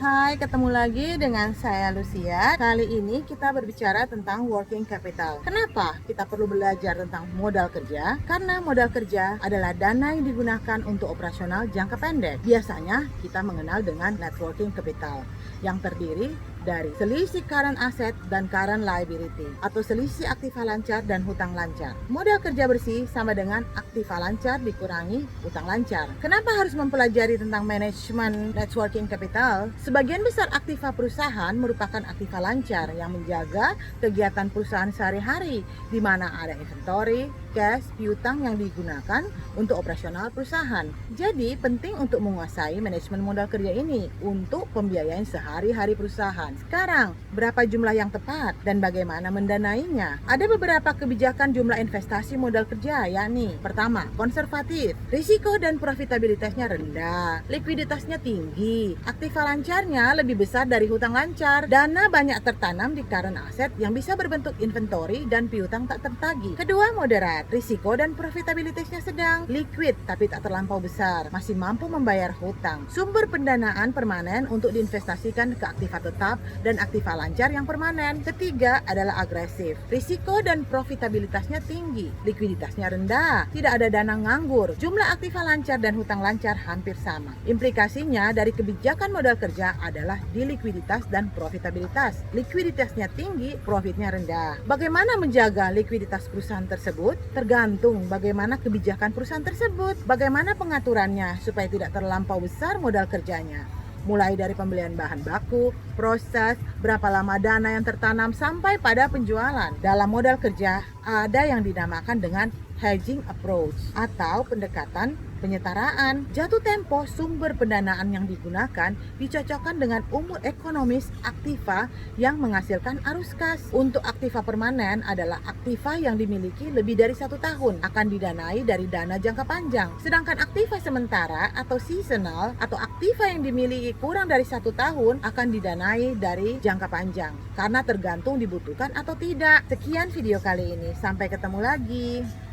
Hai, ketemu lagi dengan saya Lucia. Kali ini kita berbicara tentang working capital. Kenapa kita perlu belajar tentang modal kerja? Karena modal kerja adalah dana yang digunakan untuk operasional jangka pendek. Biasanya kita mengenal dengan net working capital yang terdiri dari selisih current asset dan current liability atau selisih aktiva lancar dan hutang lancar. Modal kerja bersih sama dengan aktiva lancar dikurangi hutang lancar. Kenapa harus mempelajari tentang manajemen net working capital? Sebagian besar aktiva perusahaan merupakan aktiva lancar yang menjaga kegiatan perusahaan sehari-hari, di mana ada inventory, cash, piutang yang digunakan untuk operasional perusahaan. Jadi penting untuk menguasai manajemen modal kerja ini untuk pembiayaan sehari-hari perusahaan. Sekarang, berapa jumlah yang tepat dan bagaimana mendanainya? Ada beberapa kebijakan jumlah investasi modal kerja, yakni pertama, konservatif, risiko dan profitabilitasnya rendah, likuiditasnya tinggi, aktiva lancarnya lebih besar dari hutang lancar, dana banyak tertanam di current asset yang bisa berbentuk inventory dan piutang tak tertagih. Kedua, moderat, risiko dan profitabilitasnya sedang, liquid tapi tak terlampau besar, masih mampu membayar hutang, sumber pendanaan permanen untuk diinvestasikan ke aktiva tetap dan aktiva lancar yang permanen. Ketiga adalah agresif, risiko dan profitabilitasnya tinggi, likuiditasnya rendah, tidak ada dana nganggur, jumlah aktiva lancar dan hutang lancar hampir sama. Implikasinya dari kebijakan modal kerja adalah di likuiditas dan profitabilitas. Likuiditasnya tinggi, profitnya rendah. Bagaimana menjaga likuiditas perusahaan tersebut? Tergantung bagaimana kebijakan perusahaan tersebut, bagaimana pengaturannya supaya tidak terlampau besar modal kerjanya. Mulai dari pembelian bahan baku, proses, berapa lama dana yang tertanam sampai pada penjualan. Dalam modal kerja ada yang dinamakan dengan hedging approach atau pendekatan penyetaraan. Jatuh tempo sumber pendanaan yang digunakan dicocokkan dengan umur ekonomis aktiva yang menghasilkan arus kas. Untuk aktiva permanen adalah aktiva yang dimiliki lebih dari 1 tahun, akan didanai dari dana jangka panjang. Sedangkan aktiva sementara atau seasonal atau aktiva yang dimiliki kurang dari 1 tahun akan didanai dari jangka panjang karena tergantung dibutuhkan atau tidak. Sekian video kali ini, sampai ketemu lagi.